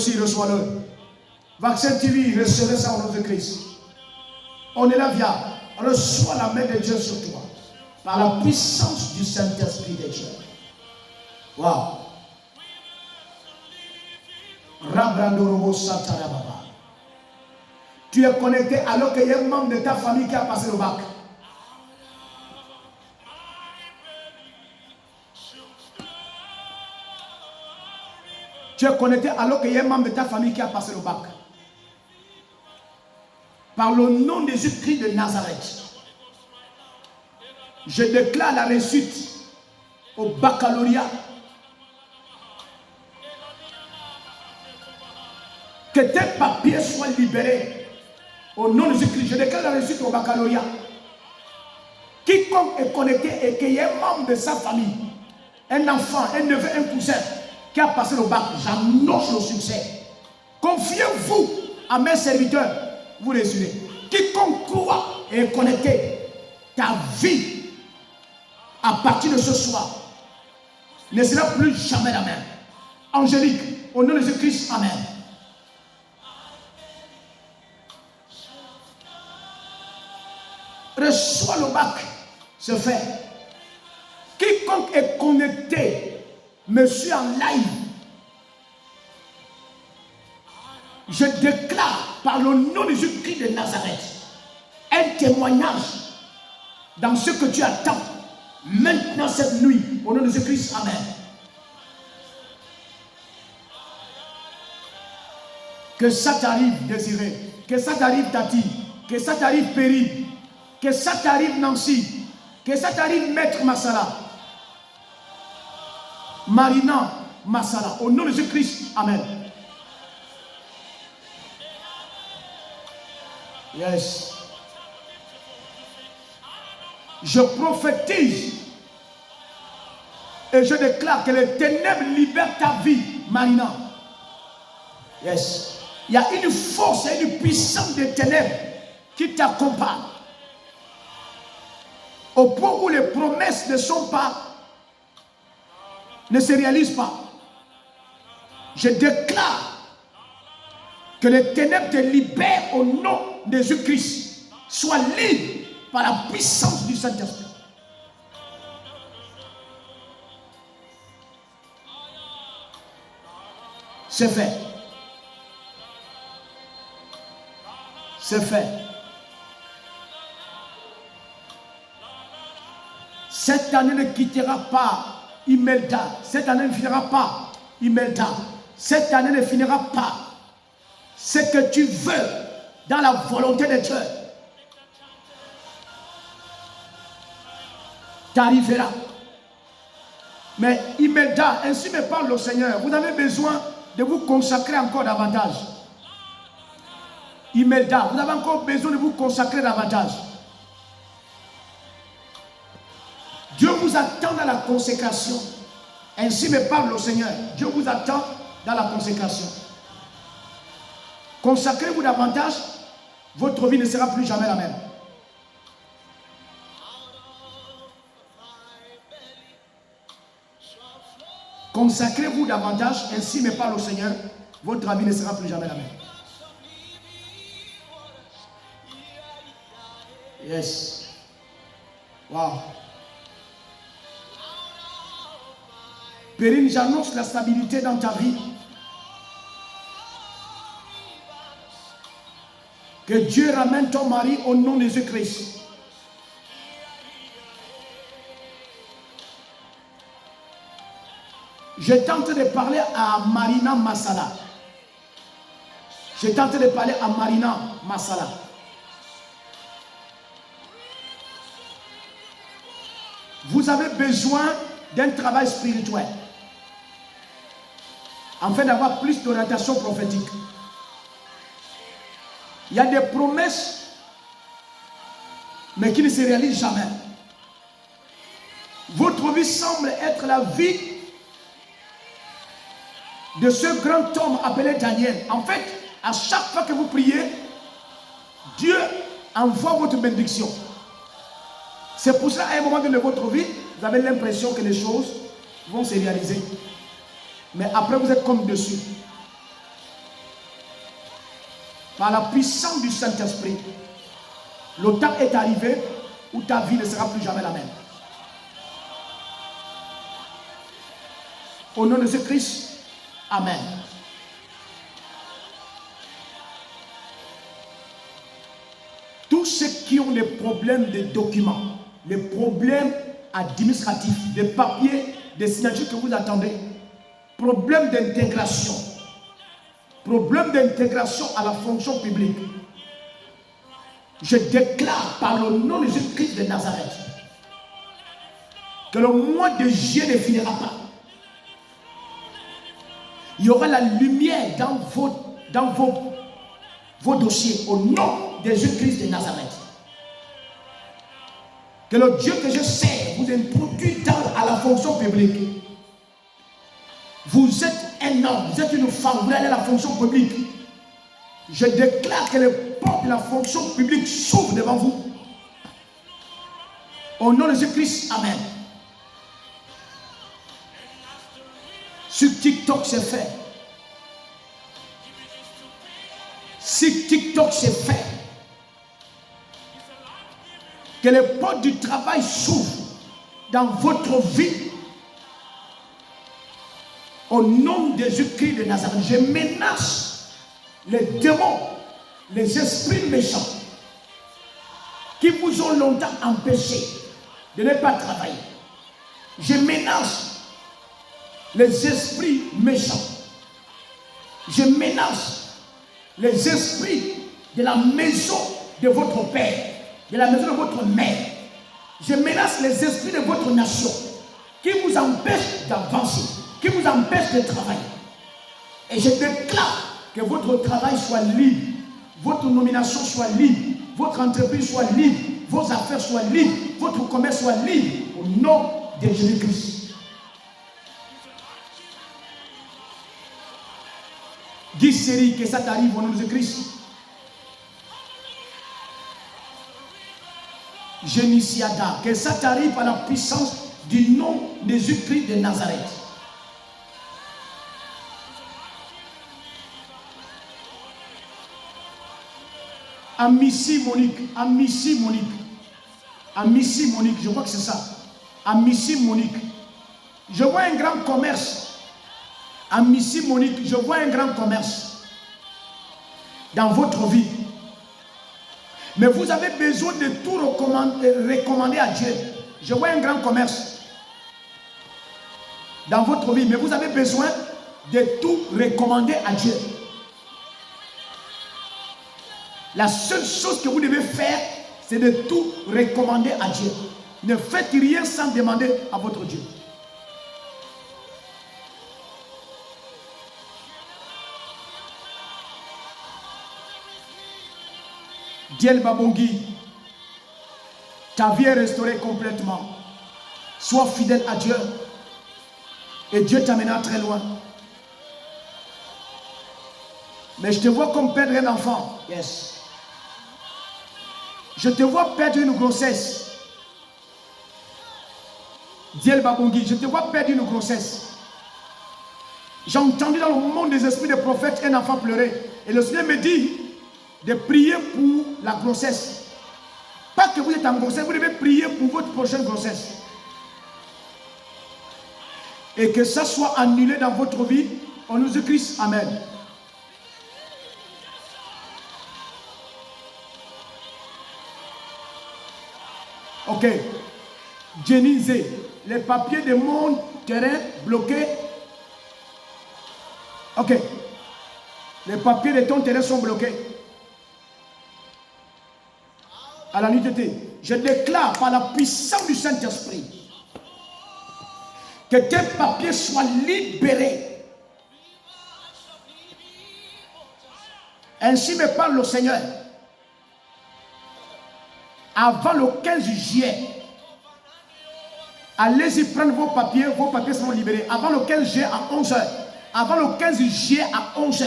aussi, reçois-le. Vaccin TV, recevez ça au nom de Christ. On est là, viens. Reçois la main de Dieu sur toi. Par la puissance du Saint-Esprit de Dieu. Waouh. Rabrandorobo Satarababa. Tu es connecté alors qu'il y a un membre de ta famille qui a passé le bac. Tu es connecté alors qu'il y a un membre de ta famille qui a passé le bac. Par le nom de Jésus-Christ de Nazareth, je déclare la réussite au baccalauréat. Que tes papiers soient libérés au nom de Jésus-Christ. Je déclare la réussite au baccalauréat. Quiconque est connecté et qu'il y ait un membre de sa famille, un enfant, un neveu, un cousin qui a passé le bac, j'annonce le succès. Confiez-vous à mes serviteurs, vous réussirez. Quiconque croit et est connecté, ta vie à partir de ce soir ne sera plus jamais la même. Angélique, au nom de Jésus-Christ, amen. Reçois le bac, c'est fait. Quiconque est connecté, me suit en live. Je déclare par le nom de Jésus-Christ de Nazareth un témoignage dans ce que tu attends maintenant cette nuit. Au nom de Jésus-Christ, amen. Que ça t'arrive, Désiré. Que ça t'arrive, Tati. Que ça t'arrive, Péri. Que ça t'arrive, Nancy. Que ça t'arrive, Maître Massala. Marina Massala. Au nom de Jésus-Christ, amen. Yes. Je prophétise et je déclare que les ténèbres libèrent ta vie, Marina. Yes. Il y a une force et une puissance des ténèbres qui t'accompagne. Au point où les promesses ne sont pas, ne se réalisent pas. Je déclare que les ténèbres te libèrent au nom de Jésus-Christ. Sois libre par la puissance du Saint-Esprit. C'est fait. C'est fait. Cette année ne quittera pas Imelda. Cette année ne finira pas Imelda. Cette année ne finira pas. Ce que tu veux dans la volonté de Dieu t'arrivera. Mais Imelda, ainsi me parle le Seigneur, vous avez besoin de vous consacrer encore davantage. Imelda, vous avez encore besoin de vous consacrer davantage. Dieu vous attend dans la consécration. Ainsi me parle le Seigneur. Dieu vous attend dans la consécration. Consacrez-vous davantage, votre vie ne sera plus jamais la même. Consacrez-vous davantage, ainsi me parle le Seigneur, votre vie ne sera plus jamais la même. Yes. Wow. Périne, j'annonce la stabilité dans ta vie. Que Dieu ramène ton mari au nom de Jésus-Christ. Je tente de parler à Marina Massala. Je tente de parler à Marina Massala. Vous avez besoin d'un travail spirituel afin d'avoir plus d'orientation prophétique. Il y a des promesses, mais qui ne se réalisent jamais. Votre vie semble être la vie de ce grand homme appelé Daniel. En fait, à chaque fois que vous priez, Dieu envoie votre bénédiction. C'est pour cela, à un moment donné de votre vie, vous avez l'impression que les choses vont se réaliser. Mais après, vous êtes comme dessus. par la puissance du Saint-Esprit, le temps est arrivé où ta vie ne sera plus jamais la même. Au nom de Jésus-Christ, Amen. Tous ceux qui ont des problèmes de documents, des problèmes administratifs, des papiers, des signatures que vous attendez, problèmes d'intégration à la fonction publique, je déclare par le nom de Jésus-Christ de Nazareth que le mois de juillet ne finira pas. Il y aura la lumière dans vos dossiers au nom de Jésus-Christ de Nazareth. Que le Dieu que je sers vous introduit à la fonction publique. Vous êtes un homme, vous êtes une femme, vous allez à la fonction publique. Je déclare que les portes de la fonction publique s'ouvrent devant vous. Au nom de Jésus-Christ, Amen. Sur TikTok, c'est fait. Si TikTok, c'est fait. Que les portes du travail s'ouvrent dans votre vie. Au nom de Jésus-Christ de Nazareth, je menace les démons, les esprits méchants qui vous ont longtemps empêché de ne pas travailler. Je menace les esprits méchants. Je menace les esprits de la maison de votre père, de la maison de votre mère. Je menace les esprits de votre nation qui vous empêchent d'avancer, qui vous empêchent de travailler. Et je déclare que votre travail soit libre, votre nomination soit libre, votre entreprise soit libre, vos affaires soient libres, votre commerce soit libre, au nom de Jésus-Christ. Dis série que ça t'arrive au nom de Jésus-Christ. Génisiada, que ça t'arrive par la puissance du nom de Jésus-Christ de Nazareth. Amici Monique, je crois que c'est ça. Amici Monique, je vois un grand commerce. Amici Monique, je vois un grand commerce dans votre vie. Mais vous avez besoin de tout recommander à Dieu. Je vois un grand commerce dans votre vie, mais vous avez besoin de tout recommander à Dieu. La seule chose que vous devez faire, c'est de tout recommander à Dieu. Ne faites rien sans demander à votre Dieu. Diel Babongi, ta vie est restaurée complètement. Sois fidèle à Dieu et Dieu t'amènera très loin. Mais je te vois comme perdre un enfant. Yes. Je te vois perdre une grossesse. Diel Babongi, je te vois perdre une grossesse. J'ai entendu dans le monde des esprits des prophètes un enfant pleurer. Et le Seigneur me dit de prier pour la grossesse. Pas que vous êtes en grossesse, vous devez prier pour votre prochaine grossesse. Et que ça soit annulé dans votre vie. Au nom de Christ, Amen. Ok. Jenny Z, les papiers de mon terrain bloqués. Ok. Les papiers de ton terrain sont bloqués. À la nuit d'été, je déclare par la puissance du Saint-Esprit que tes papiers soient libérés. Ainsi me parle le Seigneur. Avant le 15 juillet, allez-y prendre vos papiers seront libérés. Avant le 15 juillet à 11h. Avant le 15 juillet à 11h.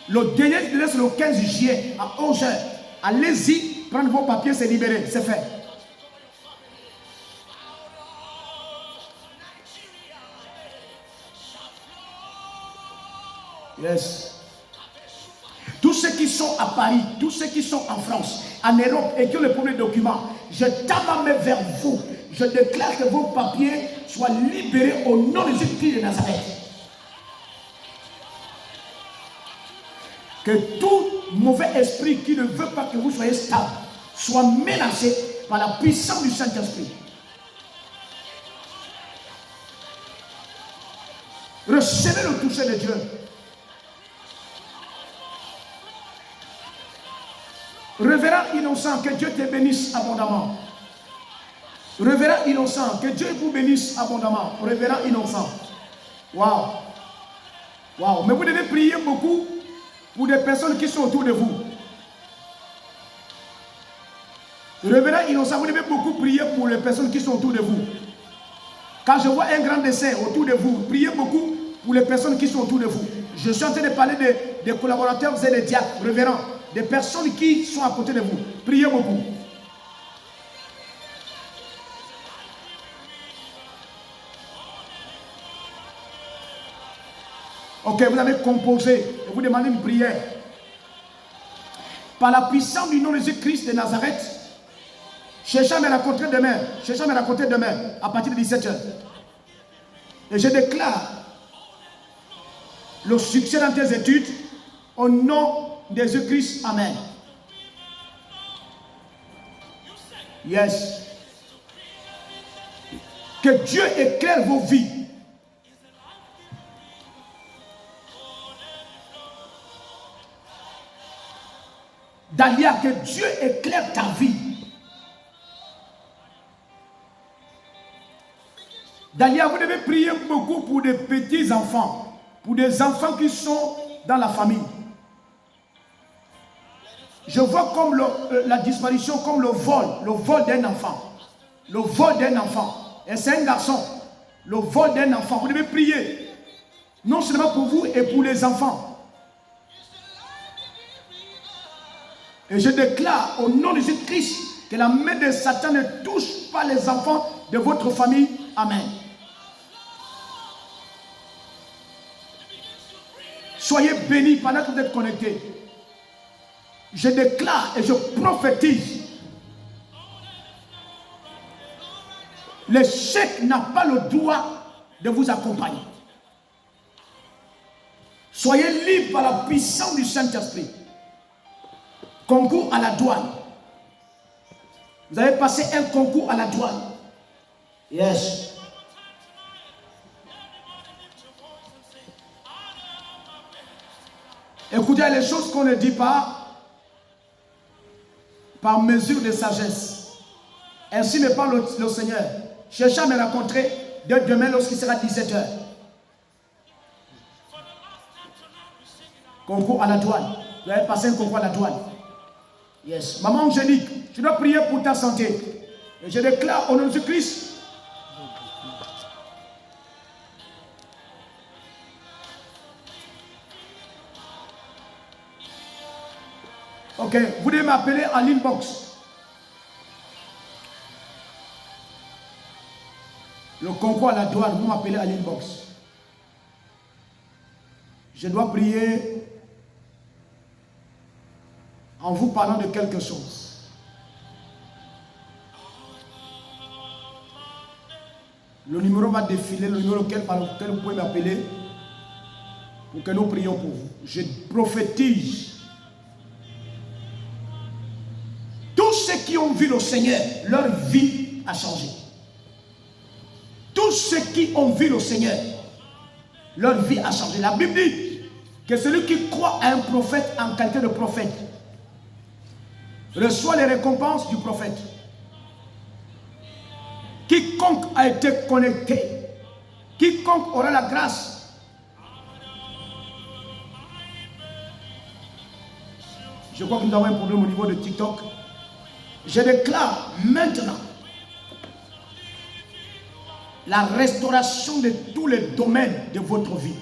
Le dernier délai, c'est le 15 juillet à 11h. Allez-y, prendre vos papiers, c'est libéré, c'est fait. Yes. Tous ceux qui sont à Paris, tous ceux qui sont en France, en Europe et qui ont les premiers documents, je tends ma main vers vous. Je déclare que vos papiers soient libérés au nom de Jésus-Christ de Nazareth. Que tout mauvais esprit qui ne veut pas que vous soyez stable soit menacé par la puissance du Saint-Esprit. Recevez le toucher de Dieu. Révérend innocent, que Dieu te bénisse abondamment. Révérend innocent, que Dieu vous bénisse abondamment. Révérend innocent. Waouh. Waouh. Mais vous devez prier beaucoup pour des personnes qui sont autour de vous. Révérend innocent, vous devez beaucoup prier pour les personnes qui sont autour de vous. Quand je vois un grand dessin autour de vous, priez beaucoup pour les personnes qui sont autour de vous. Je suis en train de parler des collaborateurs et des diacres, révérends, des personnes qui sont à côté de vous. Priez beaucoup. Ok, vous avez composé et vous demandez une prière. Par la puissance du nom de Jésus-Christ de Nazareth, cherchez à me rencontrer demain, à partir de 17h. Et je déclare le succès dans tes études au nom de Jésus-Christ. Amen. Yes. Que Dieu éclaire vos vies. Dalia, que Dieu éclaire ta vie. Dalia, vous devez prier beaucoup pour des petits enfants, pour des enfants qui sont dans la famille. Je vois comme la disparition, comme le vol d'un enfant. Le vol d'un enfant. Et c'est un garçon. Le vol d'un enfant. Vous devez prier. Non seulement pour vous et pour les enfants. Et je déclare au nom de Jésus-Christ que la main de Satan ne touche pas les enfants de votre famille. Amen. Soyez bénis pendant que vous êtes connectés. Je déclare et je prophétise. L'échec n'a pas le droit de vous accompagner. Soyez libres par la puissance du Saint-Esprit. Concours à la douane. Vous avez passé un concours à la douane. Yes. Écoutez, les choses qu'on ne dit pas par mesure de sagesse. Ainsi me parle le Seigneur. Cherchez à me rencontrer dès demain lorsqu'il sera 17h. Concours à la douane. Vous avez passé un concours à la douane. Yes. Maman Angélique, je dois prier pour ta santé. Et je déclare au nom de Christ. Ok, vous devez m'appeler à l'inbox. Le concours à la douane, vous m'appelez à l'inbox. Je dois prier en vous parlant de quelque chose. Le numéro va défiler, le numéro par lequel vous pouvez m'appeler pour que nous prions pour vous. Je prophétise. Tous ceux qui ont vu le Seigneur, leur vie a changé. Tous ceux qui ont vu le Seigneur, leur vie a changé. La Bible dit que celui qui croit à un prophète en qualité de prophète reçoit les récompenses du prophète. Quiconque a été connecté, quiconque aura la grâce, je crois que nous avons un problème au niveau de TikTok. Je déclare maintenant la restauration de tous les domaines de votre vie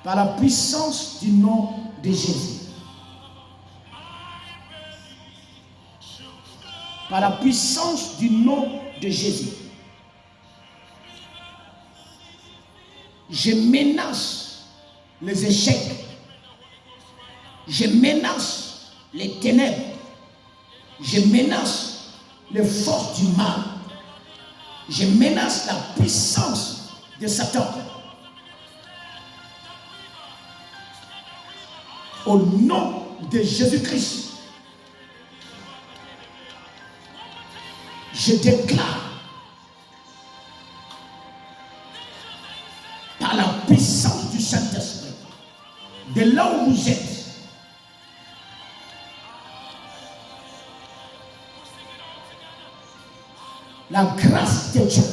par la puissance du nom de Jésus. Par la puissance du nom de Jésus. Je menace les échecs. Je menace les ténèbres. Je menace les forces du mal. Je menace la puissance de Satan. Au nom de Jésus-Christ, je déclare par la puissance du Saint-Esprit, de là où vous êtes, la grâce de Dieu,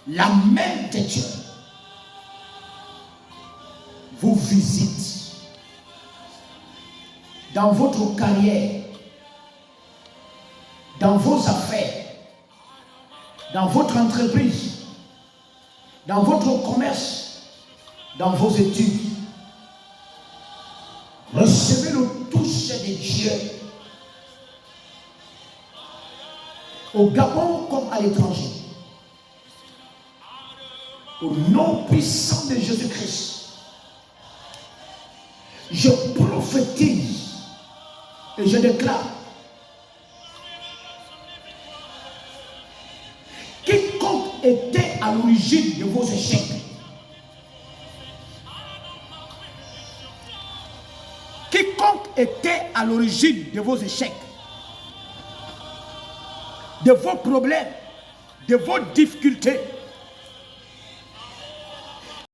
la main de Dieu vous visite dans votre carrière, dans vos affaires, dans votre entreprise, dans votre commerce, dans vos études. Recevez le toucher de Dieu. Au Gabon comme à l'étranger. Au nom puissant de Jésus-Christ, je prophétise et je déclare: quiconque était à l'origine de vos échecs, quiconque était à l'origine de vos échecs, de vos problèmes, de vos difficultés,